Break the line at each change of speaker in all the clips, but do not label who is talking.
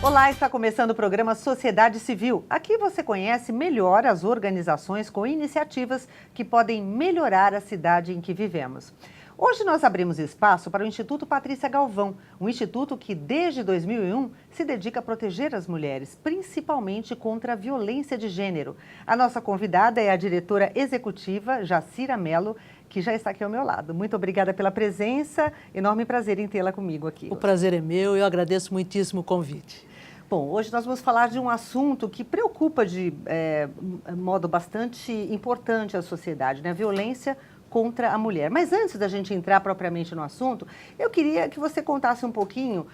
Olá, está começando o programa Sociedade Civil. Aqui você conhece melhor as organizações com iniciativas que podem melhorar a cidade em que vivemos. Hoje nós abrimos espaço para o Instituto Patrícia Galvão, um instituto que desde 2001 se dedica a proteger as mulheres, principalmente contra a violência de gênero. A nossa convidada é a diretora executiva, Jacira Mello, que já está aqui ao meu lado. Muito obrigada pela presença, enorme prazer em tê-la comigo aqui.
O prazer é meu e eu agradeço muitíssimo o convite.
Bom, hoje nós vamos falar de um assunto que preocupa de modo bastante importante a sociedade, né? A violência contra a mulher. Mas antes da gente entrar propriamente no assunto, eu queria que você contasse um pouquinho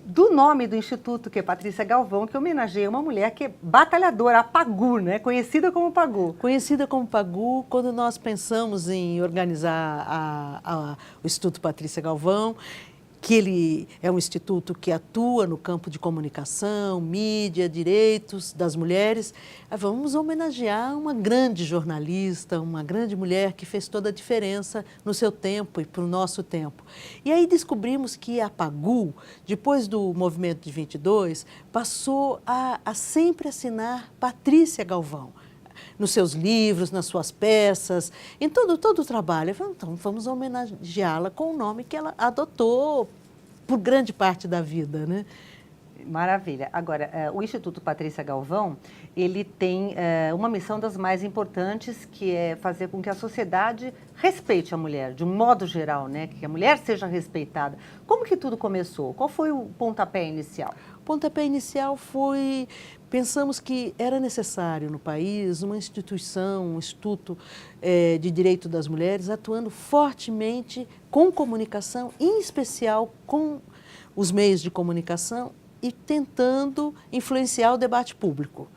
do nome do instituto, que é Patrícia Galvão, que homenageia uma mulher que é batalhadora, a Pagu, né? Conhecida como Pagu.
Conhecida como Pagu, quando nós pensamos em organizar o Instituto Patrícia Galvão, que ele é um instituto que atua no campo de comunicação, mídia, direitos das mulheres. Vamos homenagear uma grande jornalista, uma grande mulher que fez toda a diferença no seu tempo e para o nosso tempo. E aí descobrimos que a Pagu, depois do movimento de 22, passou a sempre assinar Patrícia Galvão. Nos seus livros, nas suas peças, em todo o trabalho. Então, vamos homenageá-la com o nome que ela adotou por grande parte da vida, né?
Maravilha. Agora, o Instituto Patrícia Galvão, ele tem uma missão das mais importantes, que é fazer com que a sociedade respeite a mulher, de um modo geral, né? Que a mulher seja respeitada. Como que tudo começou? Qual foi o pontapé inicial?
O pontapé inicial foi, pensamos que era necessário no país uma instituição, um instituto de direito das mulheres, atuando fortemente com comunicação, em especial com os meios de comunicação, e tentando influenciar o debate público,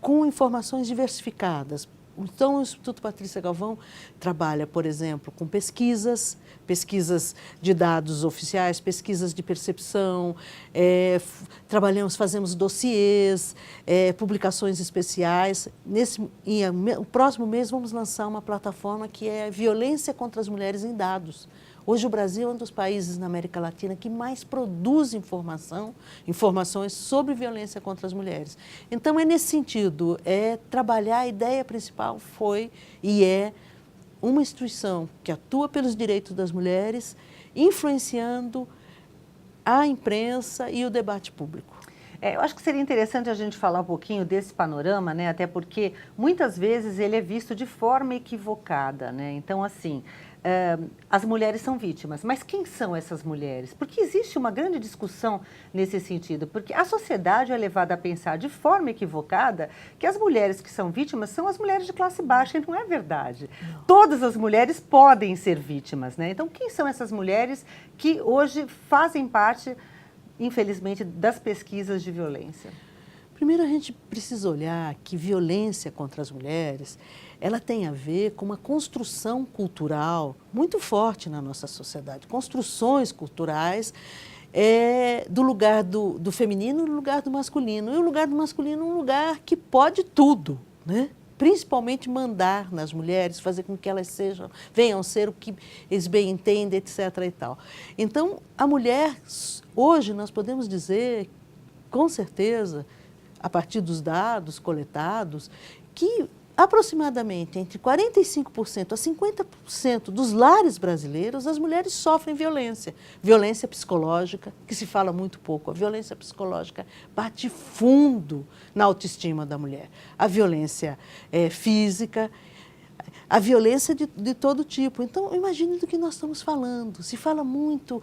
com informações diversificadas. Então, o Instituto Patrícia Galvão trabalha, por exemplo, com pesquisas de dados oficiais, pesquisas de percepção, fazemos dossiês, publicações especiais. No próximo mês vamos lançar uma plataforma que é Violência contra as Mulheres em Dados. Hoje o Brasil é um dos países na América Latina que mais produz informações sobre violência contra as mulheres. Então, é nesse sentido, trabalhar, a ideia principal foi e é uma instituição que atua pelos direitos das mulheres, influenciando a imprensa e o debate público.
Eu acho que seria interessante a gente falar um pouquinho desse panorama, né? Até porque muitas vezes ele é visto de forma equivocada, né? Então, assim, as mulheres são vítimas, mas quem são essas mulheres? Porque existe uma grande discussão nesse sentido, porque a sociedade é levada a pensar de forma equivocada que as mulheres que são vítimas são as mulheres de classe baixa, e não é verdade. Não. Todas as mulheres podem ser vítimas, né? Então, quem são essas mulheres que hoje fazem parte, infelizmente, das pesquisas de violência?
Primeiro, a gente precisa olhar que violência contra as mulheres, ela tem a ver com uma construção cultural muito forte na nossa sociedade. Construções culturais do lugar do feminino e do lugar do masculino. E o lugar do masculino é um lugar que pode tudo, né? Principalmente mandar nas mulheres, fazer com que elas venham ser o que eles bem entendem, etc. e tal. Então, a mulher, hoje nós podemos dizer, com certeza, a partir dos dados coletados, que aproximadamente entre 45% a 50% dos lares brasileiros, as mulheres sofrem violência. Violência psicológica, que se fala muito pouco. A violência psicológica bate fundo na autoestima da mulher. A violência física, a violência de todo tipo. Então, imagine do que nós estamos falando. Se fala muito,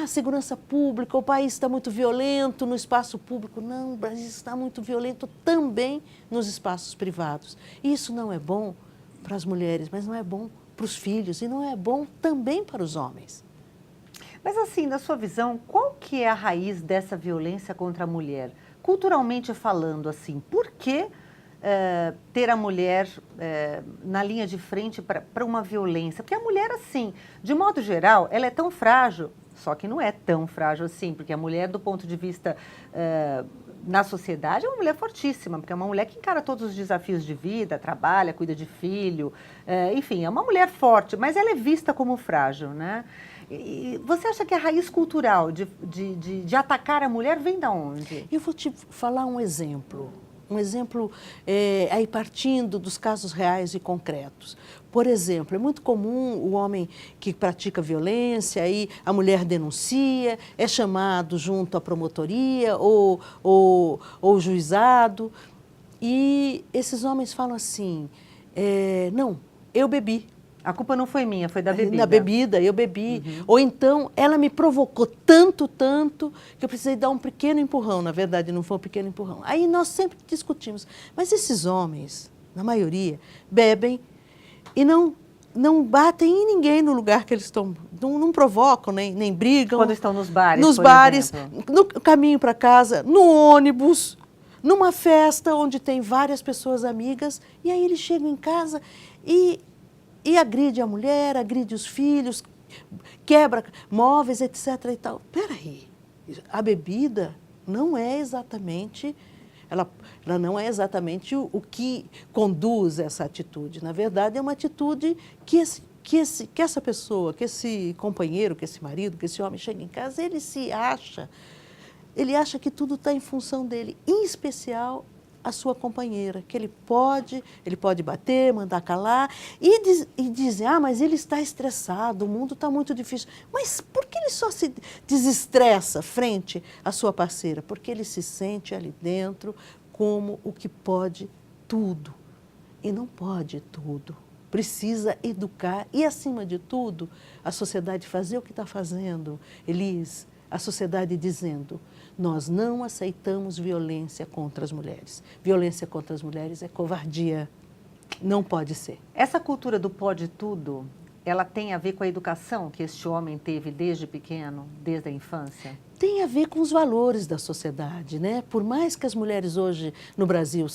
segurança pública, o país está muito violento no espaço público. Não, o Brasil está muito violento também nos espaços privados. Isso não é bom para as mulheres, mas não é bom para os filhos e não é bom também para os homens.
Mas assim, na sua visão, qual que é a raiz dessa violência contra a mulher? Culturalmente falando, assim, por que ter a mulher na linha de frente para uma violência? Porque a mulher, assim, de modo geral, ela é tão frágil, só que não é tão frágil assim, porque a mulher, do ponto de vista na sociedade, é uma mulher fortíssima, porque é uma mulher que encara todos os desafios de vida, trabalha, cuida de filho, enfim, é uma mulher forte, mas ela é vista como frágil, né? E você acha que a raiz cultural de atacar a mulher vem da onde?
Eu vou te falar um exemplo. Um exemplo aí partindo dos casos reais e concretos. Por exemplo, é muito comum o homem que pratica violência, aí a mulher denuncia, é chamado junto à promotoria ou juizado, e esses homens falam assim, não, eu bebi.
A culpa não foi minha, foi da bebida.
Na bebida, eu bebi. Ou então, ela me provocou tanto, que eu precisei dar um pequeno empurrão. Na verdade, não foi um pequeno empurrão. Aí nós sempre discutimos. Mas esses homens, na maioria, bebem e não batem em ninguém no lugar que eles estão. Não provocam, nem brigam.
Quando estão nos bares,
nos
por
bares,
exemplo.
no caminho para casa, no ônibus, numa festa onde tem várias pessoas amigas. E aí eles chegam em casa e agride a mulher, agride os filhos, quebra móveis, etc. e tal. Peraí, a bebida não é exatamente, ela não é exatamente o que conduz essa atitude. Na verdade, é uma atitude que essa pessoa, que esse companheiro, que esse marido, que esse homem chega em casa, ele acha que tudo está em função dele, em especial a sua companheira, que ele pode bater, mandar calar e dizer, mas ele está estressado, o mundo está muito difícil. Mas por que ele só se desestressa frente à sua parceira? Porque ele se sente ali dentro como o que pode tudo. E não pode tudo. Precisa educar e, acima de tudo, a sociedade fazer o que está fazendo. Elis, a sociedade dizendo, nós não aceitamos violência contra as mulheres. Violência contra as mulheres é covardia. Não pode ser.
Essa cultura do pode tudo, ela tem a ver com a educação que este homem teve desde pequeno, desde a infância?
Tem a ver com os valores da sociedade, né? Por mais que as mulheres hoje no Brasil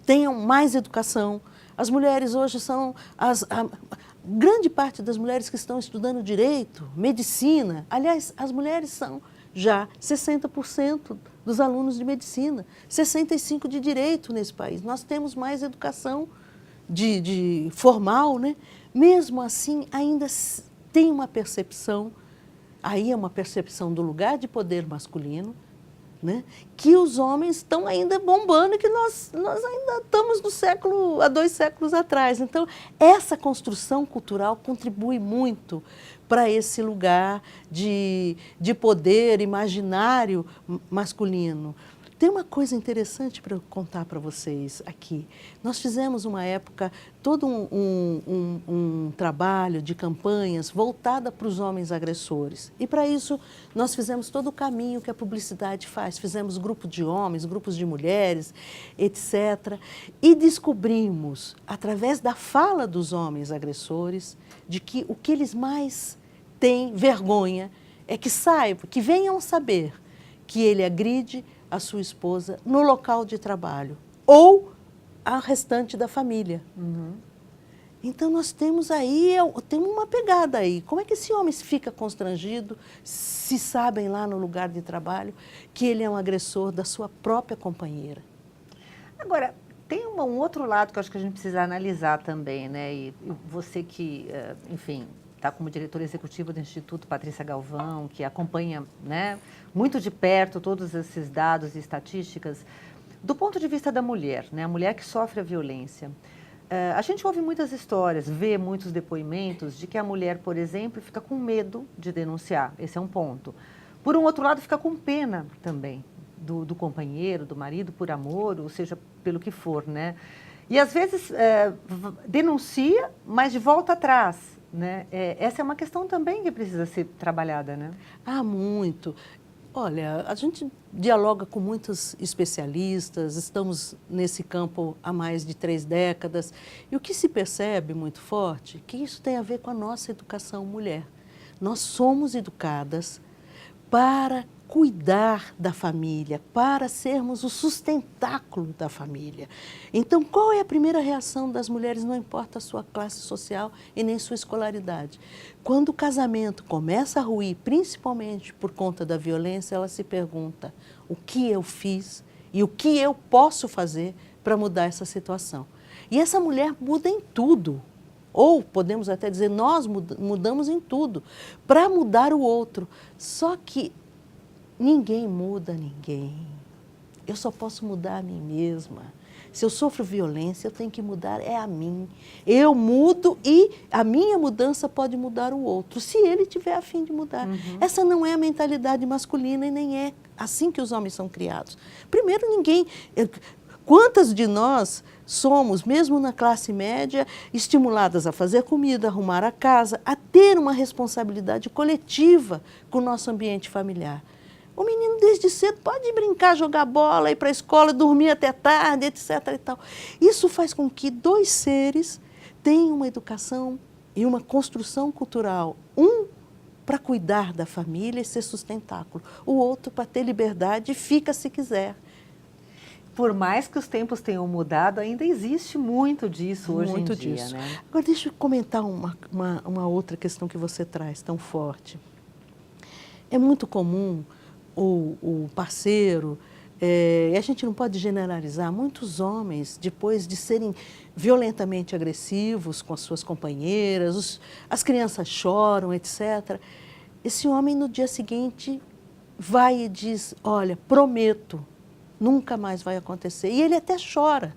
tenham mais educação, as mulheres hoje são grande parte das mulheres que estão estudando direito, medicina. Aliás, as mulheres são já 60% dos alunos de medicina, 65% de direito nesse país. Nós temos mais educação de formal, né? Mesmo assim, ainda tem uma percepção, aí é uma percepção do lugar de poder masculino, né? Que os homens estão ainda bombando e que nós ainda estamos há 2 séculos atrás. Então, essa construção cultural contribui muito para esse lugar de poder imaginário masculino. Tem uma coisa interessante para eu contar para vocês aqui. Nós fizemos uma época todo um trabalho de campanhas voltada para os homens agressores. E para isso nós fizemos todo o caminho que a publicidade faz. Fizemos grupo de homens, grupos de mulheres, etc. E descobrimos, através da fala dos homens agressores, de que o que eles mais têm vergonha é que venham saber que ele agride a sua esposa no local de trabalho ou a restante da família. Então nós temos uma pegada aí. Como é que esse homem fica constrangido se sabem lá no lugar de trabalho que ele é um agressor da sua própria companheira?
Agora, tem um outro lado que eu acho que a gente precisa analisar também, né? E você que, enfim, está como diretora executiva do Instituto Patrícia Galvão, que acompanha, né, muito de perto todos esses dados e estatísticas, do ponto de vista da mulher, né, a mulher que sofre a violência. A gente ouve muitas histórias, vê muitos depoimentos de que a mulher, por exemplo, fica com medo de denunciar. Esse é um ponto. Por um outro lado, fica com pena também do companheiro, do marido, por amor, ou seja, pelo que for, né? E às vezes denuncia, mas de volta atrás. Né? Essa é uma questão também que precisa ser trabalhada, né?
Muito. Olha, a gente dialoga com muitos especialistas, estamos nesse campo há mais de 3 décadas, e o que se percebe muito forte é que isso tem a ver com a nossa educação mulher. Nós somos educadas para cuidar da família, para sermos o sustentáculo da família. Então, qual é a primeira reação das mulheres, não importa a sua classe social e nem sua escolaridade? Quando o casamento começa a ruir, principalmente por conta da violência, ela se pergunta, o que eu fiz e o que eu posso fazer para mudar essa situação. E essa mulher muda em tudo, ou podemos até dizer, nós mudamos em tudo, para mudar o outro. Só que ninguém muda ninguém. Eu só posso mudar a mim mesma. Se eu sofro violência, eu tenho que mudar a mim. Eu mudo e a minha mudança pode mudar o outro, se ele tiver a fim de mudar. Essa não é a mentalidade masculina e nem é assim que os homens são criados. Primeiro, quantas de nós somos, mesmo na classe média, estimuladas a fazer comida, arrumar a casa, a ter uma responsabilidade coletiva com o nosso ambiente familiar? O menino, desde cedo, pode brincar, jogar bola, ir para a escola, dormir até tarde, etc. e tal. Isso faz com que dois seres tenham uma educação e uma construção cultural. Um para cuidar da família e ser sustentáculo. O outro para ter liberdade e fica se quiser.
Por mais que os tempos tenham mudado, ainda existe muito disso hoje em dia, né?
Agora, deixa eu comentar uma outra questão que você traz tão forte. É muito comum o parceiro, e a gente não pode generalizar, muitos homens, depois de serem violentamente agressivos com as suas companheiras, as crianças choram, etc. Esse homem, no dia seguinte, vai e diz, olha, prometo, nunca mais vai acontecer. E ele até chora.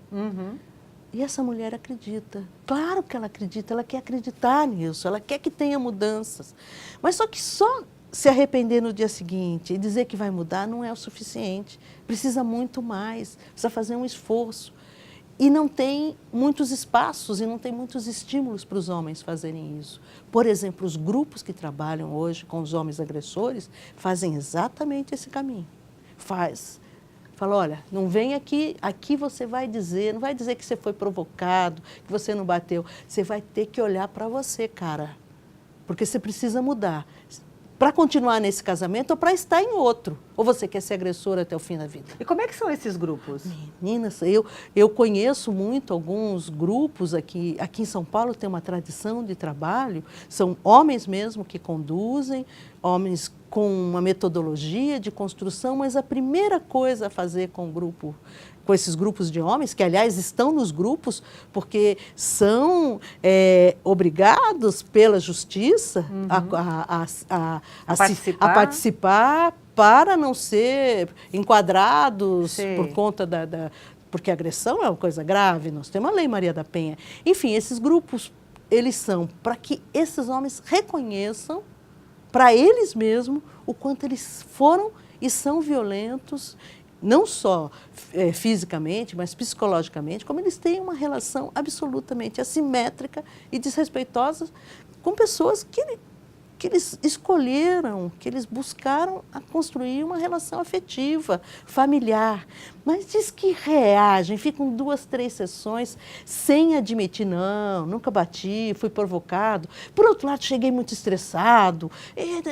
E essa mulher acredita. Claro que ela acredita, ela quer acreditar nisso, ela quer que tenha mudanças. Mas só que só se arrepender no dia seguinte e dizer que vai mudar não é o suficiente. Precisa muito mais, precisa fazer um esforço. E não tem muitos espaços e não tem muitos estímulos para os homens fazerem isso. Por exemplo, os grupos que trabalham hoje com os homens agressores fazem exatamente esse caminho. Fala, olha, não vem aqui você vai dizer, não vai dizer que você foi provocado, que você não bateu. Você vai ter que olhar para você, cara, porque você precisa mudar. Para continuar nesse casamento ou para estar em outro. Ou você quer ser agressora até o fim da vida.
E como é que são esses grupos?
Meninas, eu conheço muito alguns grupos aqui em São Paulo, tem uma tradição de trabalho, são homens mesmo que conduzem, homens com uma metodologia de construção, mas a primeira coisa a fazer com esses grupos de homens, que aliás estão nos grupos porque são obrigados pela justiça a participar para não ser enquadrados por conta porque a agressão é uma coisa grave, nós temos a Lei Maria da Penha. Enfim, esses grupos, eles são para que esses homens reconheçam para eles mesmos o quanto eles foram e são violentos, não só fisicamente, mas psicologicamente, como eles têm uma relação absolutamente assimétrica e desrespeitosa com pessoas que eles escolheram, que eles buscaram a construir uma relação afetiva, familiar. Mas diz que reagem, ficam 2, 3 sessões sem admitir, não, nunca bati, fui provocado. Por outro lado, cheguei muito estressado,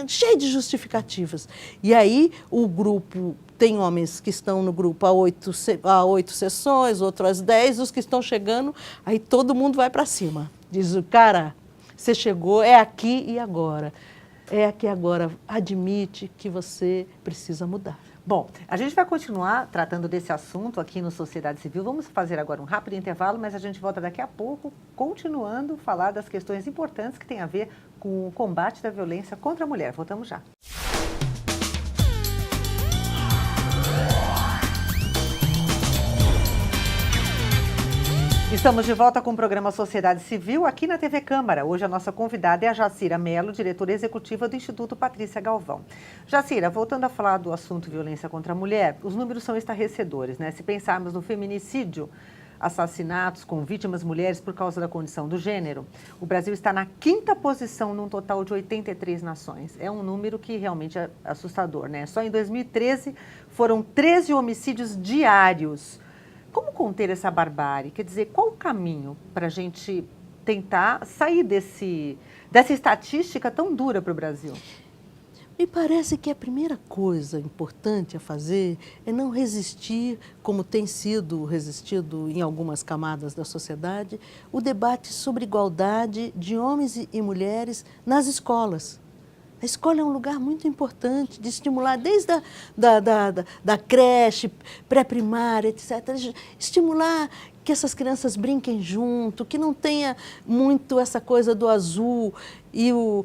cheio de justificativas. E aí o grupo, tem homens que estão no grupo há 8 sessões, outros às 10, os que estão chegando, aí todo mundo vai para cima. Diz o cara, você chegou, é aqui e agora. É aqui e agora. Admite que você precisa mudar.
Bom, a gente vai continuar tratando desse assunto aqui no Sociedade Civil. Vamos fazer agora um rápido intervalo, mas a gente volta daqui a pouco, continuando a falar das questões importantes que têm a ver com o combate da violência contra a mulher. Voltamos já. Estamos de volta com o programa Sociedade Civil aqui na TV Câmara. Hoje a nossa convidada é a Jacira Mello, diretora executiva do Instituto Patrícia Galvão. Jacira, voltando a falar do assunto violência contra a mulher, os números são estarrecedores, né? Se pensarmos no feminicídio, assassinatos com vítimas mulheres por causa da condição do gênero, o Brasil está na 5ª posição num total de 83 nações. É um número que realmente é assustador, né? Só em 2013 foram 13 homicídios diários. Como conter essa barbárie? Quer dizer, qual o caminho para a gente tentar sair dessa estatística tão dura para o Brasil?
Me parece que a primeira coisa importante a fazer é não resistir, como tem sido resistido em algumas camadas da sociedade, o debate sobre igualdade de homens e mulheres nas escolas. A escola é um lugar muito importante de estimular desde da creche, pré-primária, etc. Estimular que essas crianças brinquem junto, que não tenha muito essa coisa do azul e o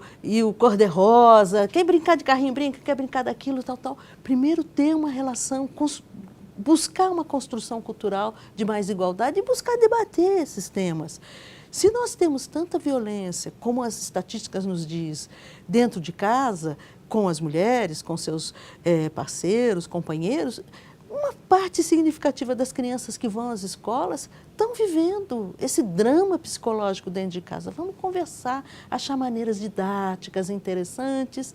cor-de-rosa. Quer brincar de carrinho, brinca, quer brincar daquilo, tal, tal. Primeiro ter uma relação, buscar uma construção cultural de mais igualdade e buscar debater esses temas. Se nós temos tanta violência, como as estatísticas nos diz, dentro de casa, com as mulheres, com seus parceiros, companheiros, uma parte significativa das crianças que vão às escolas estão vivendo esse drama psicológico dentro de casa. Vamos conversar, achar maneiras didáticas, interessantes,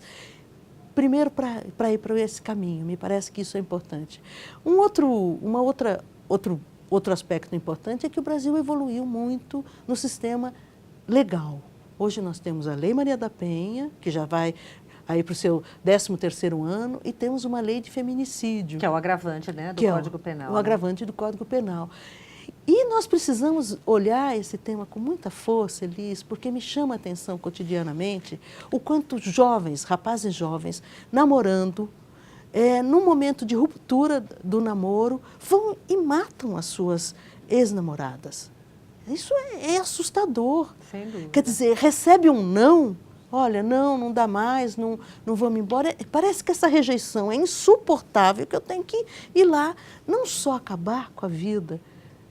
primeiro para ir para esse caminho. Me parece que isso é importante. Outro aspecto importante é que o Brasil evoluiu muito no sistema legal. Hoje nós temos a Lei Maria da Penha, que já vai aí para o seu 13º ano, e temos uma lei de feminicídio.
Que é o agravante, né, do Código Penal.
O agravante do Código Penal. E nós precisamos olhar esse tema com muita força, Elis, porque me chama a atenção cotidianamente o quanto jovens, rapazes jovens, namorando, num momento de ruptura do namoro, vão e matam as suas ex-namoradas. Isso é assustador.
Sem dúvida.
Quer dizer, recebe um não, olha, não dá mais, não vamos embora. Parece que essa rejeição é insuportável, que eu tenho que ir lá, não só acabar com a vida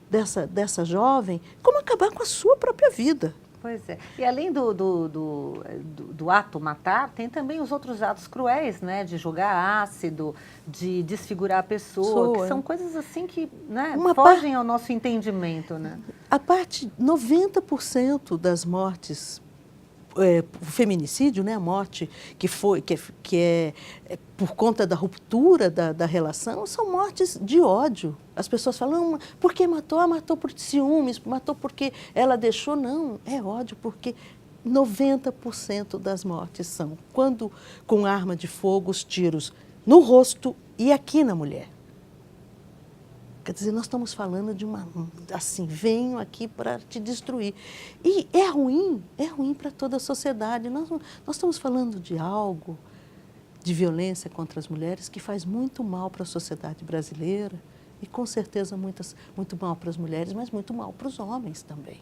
dessa jovem, como acabar com a sua própria vida.
Pois é. E além do ato matar, tem também os outros atos cruéis, né? De jogar ácido, de desfigurar a pessoa, que são coisas assim que, né, fogem ao nosso entendimento, né?
A parte, 90% das mortes, o feminicídio, né, a morte que é por conta da ruptura da relação, são mortes de ódio. As pessoas falam, por que matou? Ah, matou por ciúmes, matou porque ela deixou. Não, é ódio, porque 90% das mortes são quando com arma de fogo, os tiros no rosto e aqui na mulher. Quer dizer, nós estamos falando de assim, venho aqui para te destruir. E é ruim para toda a sociedade. Nós estamos falando de algo, de violência contra as mulheres, que faz muito mal para a sociedade brasileira e, com certeza, muito mal para as mulheres, mas muito mal para os homens também.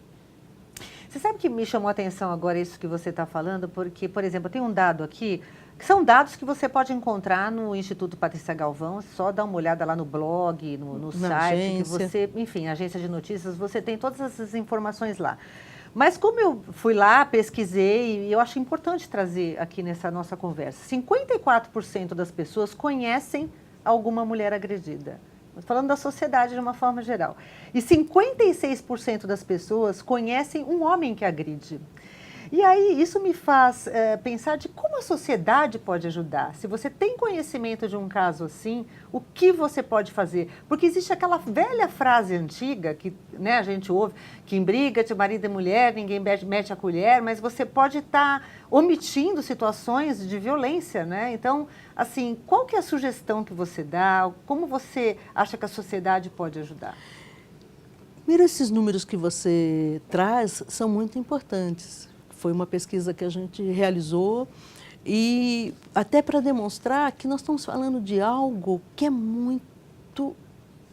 Você sabe que me chamou a atenção agora isso que você está falando, porque, por exemplo, tem um dado aqui, que são dados que você pode encontrar no Instituto Patrícia Galvão, só dá uma olhada lá no blog, no site,
agência.
Que você, enfim, agência de notícias, você tem todas essas informações lá. Mas como eu fui lá, pesquisei, e eu acho importante trazer aqui nessa nossa conversa, 54% das pessoas conhecem alguma mulher agredida. Estou falando da sociedade de uma forma geral. E 56% das pessoas conhecem um homem que agride. E aí isso me faz pensar de como a sociedade pode ajudar. Se você tem conhecimento de um caso assim, o que você pode fazer? Porque existe aquela velha frase antiga que, né, a gente ouve, que em briga de marido e mulher, ninguém mete a colher, mas você pode estar omitindo situações de violência, né? Então, assim, qual que é a sugestão que você dá? Como você acha que a sociedade pode ajudar?
Primeiro, esses números que você traz são muito importantes. Foi uma pesquisa que a gente realizou e até para demonstrar que nós estamos falando de algo que é muito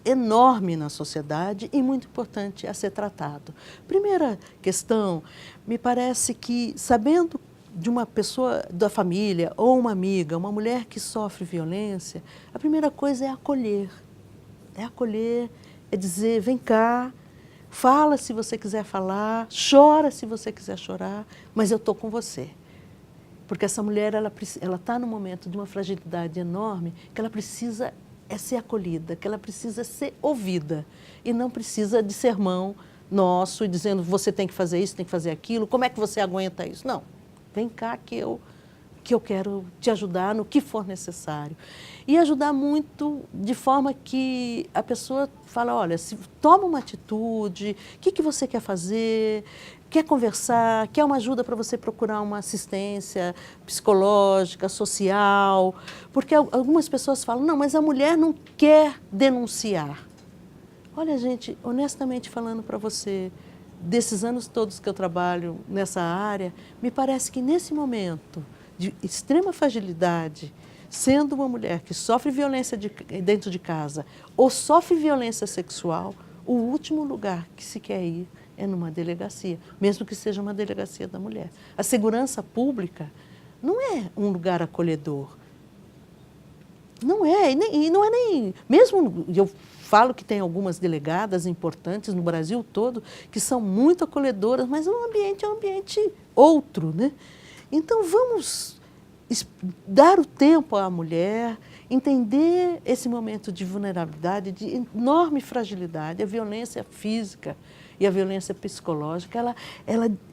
enorme na sociedade e muito importante a ser tratado. Primeira questão, me parece que sabendo de uma pessoa da família ou uma amiga, uma mulher que sofre violência, a primeira coisa é acolher. É acolher, é dizer, vem cá, fala se você quiser falar, chora se você quiser chorar, mas eu estou com você. Porque essa mulher, ela está num momento de uma fragilidade enorme, que ela precisa ser acolhida, que ela precisa ser ouvida. E não precisa de sermão nosso, dizendo, você tem que fazer isso, tem que fazer aquilo, como é que você aguenta isso? Não, vem cá que eu quero te ajudar no que for necessário. E ajudar muito de forma que a pessoa fala, olha, toma uma atitude, o que você quer fazer, quer conversar, quer uma ajuda para você procurar uma assistência psicológica, social, porque algumas pessoas falam, não, mas a mulher não quer denunciar. Olha, gente, honestamente falando para você, desses anos todos que eu trabalho nessa área, me parece que nesse momento de extrema fragilidade, sendo uma mulher que sofre violência dentro de casa ou sofre violência sexual, o último lugar que se quer ir é numa delegacia, mesmo que seja uma delegacia da mulher. A segurança pública não é um lugar acolhedor. Não é, e não é nem... Mesmo, eu falo que tem algumas delegadas importantes no Brasil todo que são muito acolhedoras, mas o ambiente é um ambiente outro, né? Então, vamos dar o tempo à mulher, entender esse momento de vulnerabilidade, de enorme fragilidade, a violência física e a violência psicológica,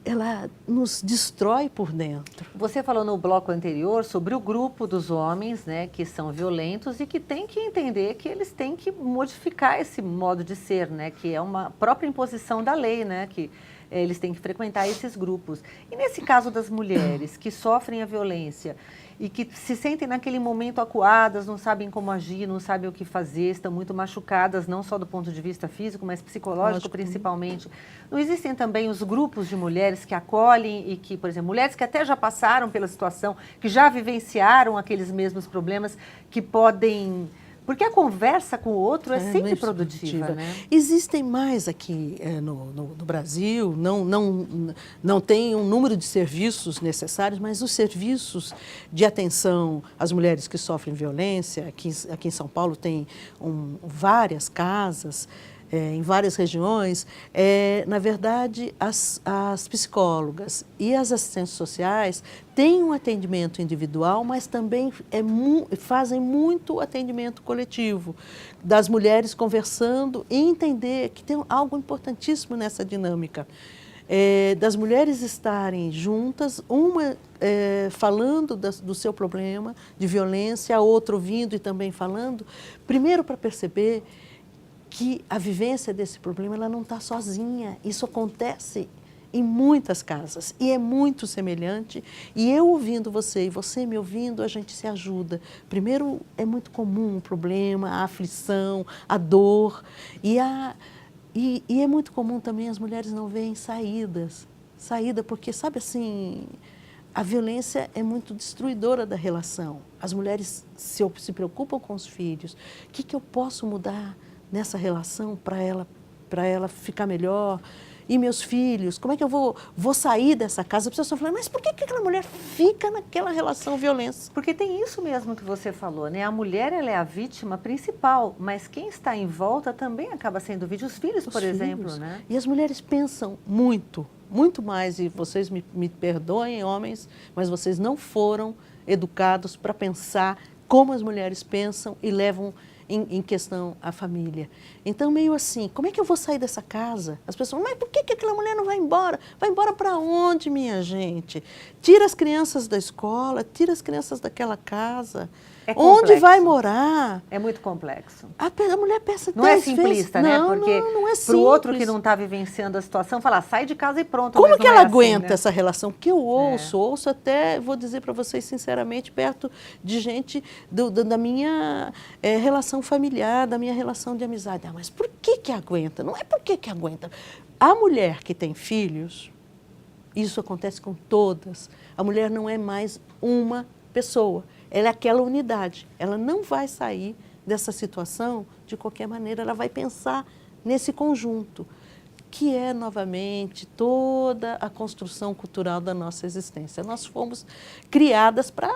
ela nos destrói por dentro.
Você falou no bloco anterior sobre o grupo dos homens, né, que são violentos e que tem que entender que eles têm que modificar esse modo de ser, né, que é uma própria imposição da lei, né, que eles têm que frequentar esses grupos. E nesse caso das mulheres que sofrem a violência e que se sentem naquele momento acuadas, não sabem como agir, não sabem o que fazer, estão muito machucadas, não só do ponto de vista físico, mas psicológico principalmente. Não existem também os grupos de mulheres que acolhem e que, por exemplo, mulheres que até já passaram pela situação, que já vivenciaram aqueles mesmos problemas, que podem... Porque a conversa com o outro é sempre produtiva, né?
Existem mais aqui no Brasil, não tem um número de serviços necessários, mas os serviços de atenção às mulheres que sofrem violência, aqui em São Paulo tem várias casas, em várias regiões, na verdade, as psicólogas e as assistentes sociais têm um atendimento individual, mas também fazem muito atendimento coletivo, das mulheres conversando e entender que tem algo importantíssimo nessa dinâmica. Das mulheres estarem juntas, uma falando do seu problema de violência, a outra ouvindo e também falando, primeiro para perceber que a vivência desse problema ela não está sozinha. Isso acontece em muitas casas e é muito semelhante. E eu ouvindo você e você me ouvindo, a gente se ajuda. Primeiro, é muito comum o problema, a aflição, a dor. E é muito comum também as mulheres não verem saída, porque, sabe assim, a violência é muito destruidora da relação. As mulheres se preocupam com os filhos. O que eu posso mudar nessa relação para ela ficar melhor? E meus filhos, como é que eu vou sair dessa casa? As pessoas estão falando, mas por que aquela mulher fica naquela relação violência?
Porque tem isso mesmo que você falou, né? A mulher ela é a vítima principal, mas quem está em volta também acaba sendo vítima. Os filhos, por exemplo, né?
E as mulheres pensam muito mais, e vocês me perdoem, homens, mas vocês não foram educados para pensar como as mulheres pensam e levam em questão a família. Então, meio assim, como é que eu vou sair dessa casa? As pessoas, mas por que aquela mulher não vai embora? Vai embora para onde, minha gente? Tira as crianças da escola, tira as crianças daquela casa. Onde vai morar?
É muito complexo.
A mulher pensa 10 vezes.
Não é simplista, né? Porque
não é simples.
Para o outro que não está vivenciando a situação, falar, sai de casa e pronto.
Como que ela aguenta
assim, né?
essa relação? Que eu ouço até, vou dizer para vocês sinceramente, perto de gente da minha relação familiar, da minha relação de amizade. Mas por que aguenta? Não é por que aguenta. A mulher que tem filhos, isso acontece com todas. A mulher não é mais uma pessoa. Ela é aquela unidade. Ela não vai sair dessa situação de qualquer maneira. Ela vai pensar nesse conjunto, que é, novamente, toda a construção cultural da nossa existência. Nós fomos criadas para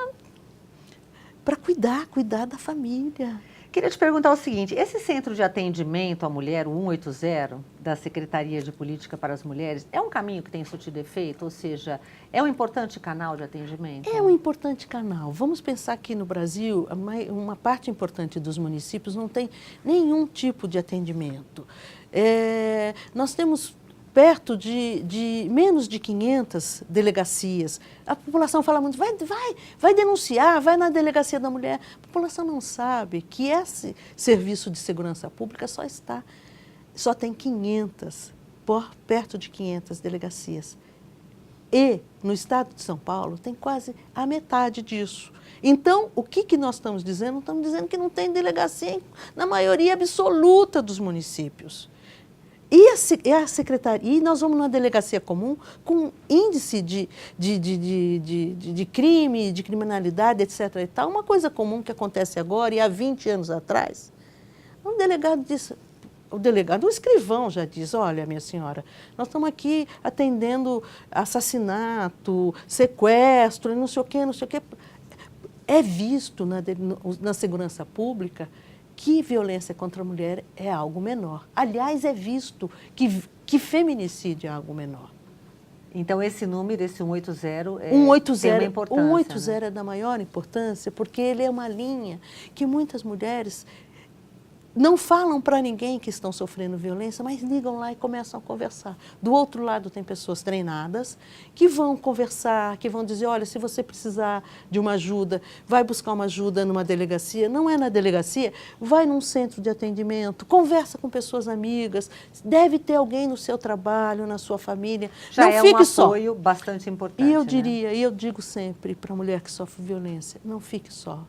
cuidar da família.
Queria te perguntar o seguinte, esse centro de atendimento à mulher, o 180, da Secretaria de Política para as Mulheres, é um caminho que tem surtido efeito? Ou seja, é um importante canal de atendimento?
É um importante canal. Vamos pensar que no Brasil, uma parte importante dos municípios não tem nenhum tipo de atendimento. Nós temos perto de menos de 500 delegacias. A população fala muito, vai denunciar, vai na delegacia da mulher. A população não sabe que esse serviço de segurança pública só tem 500, perto de 500 delegacias. E no estado de São Paulo tem quase a metade disso. Então, o que nós estamos dizendo? Estamos dizendo que não tem delegacia na maioria absoluta dos municípios. E a secretaria, e nós vamos numa delegacia comum com índice de crime, de criminalidade, etc. e tal. Uma coisa comum que acontece agora e há 20 anos atrás, um delegado disse, o escrivão já diz, olha, minha senhora, nós estamos aqui atendendo assassinato, sequestro, não sei o quê, não sei o quê. É visto na segurança pública que violência contra a mulher é algo menor. Aliás, é visto que feminicídio é algo menor.
Então, esse número, esse 180, tem uma
180,
importância.
180
né?
é da maior importância, porque ele é uma linha que muitas mulheres não falam para ninguém que estão sofrendo violência, mas ligam lá e começam a conversar. Do outro lado tem pessoas treinadas que vão conversar, que vão dizer, olha, se você precisar de uma ajuda, vai buscar uma ajuda numa delegacia, não é na delegacia, vai num centro de atendimento, conversa com pessoas amigas, deve ter alguém no seu trabalho, na sua família.
Já
não
é
fique
um
só.
apoio bastante importante.
E eu
né?
diria, e eu digo sempre para a mulher que sofre violência, não fique só.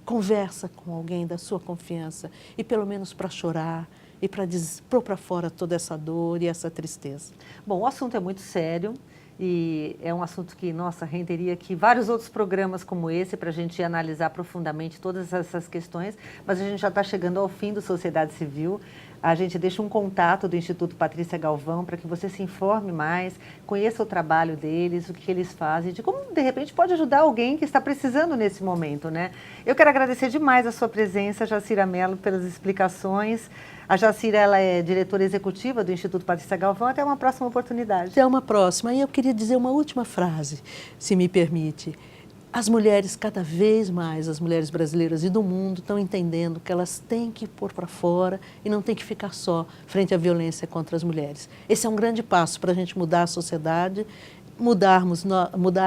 Conversa com alguém da sua confiança, e pelo menos para chorar e para pôr para fora toda essa dor e essa tristeza.
Bom, o assunto é muito sério e é um assunto que, nossa, renderia aqui vários outros programas como esse para a gente analisar profundamente todas essas questões, mas a gente já está chegando ao fim do Sociedade Civil. A gente deixa um contato do Instituto Patrícia Galvão para que você se informe mais, conheça o trabalho deles, o que eles fazem, de como, de repente, pode ajudar alguém que está precisando nesse momento, né? Eu quero agradecer demais a sua presença, Jacira Mello, pelas explicações. A Jacira, ela é diretora executiva do Instituto Patrícia Galvão. Até uma próxima oportunidade.
Até uma próxima. E eu queria dizer uma última frase, se me permite. As mulheres, cada vez mais, as mulheres brasileiras e do mundo, estão entendendo que elas têm que pôr para fora e não têm que ficar só frente à violência contra as mulheres. Esse é um grande passo para a gente mudar a sociedade, mudar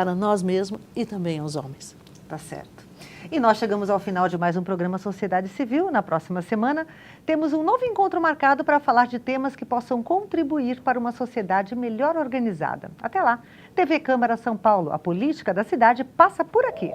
a nós mesmos e também aos homens.
Tá certo. E nós chegamos ao final de mais um programa Sociedade Civil. Na próxima semana, temos um novo encontro marcado para falar de temas que possam contribuir para uma sociedade melhor organizada. Até lá. TV Câmara São Paulo, a política da cidade passa por aqui.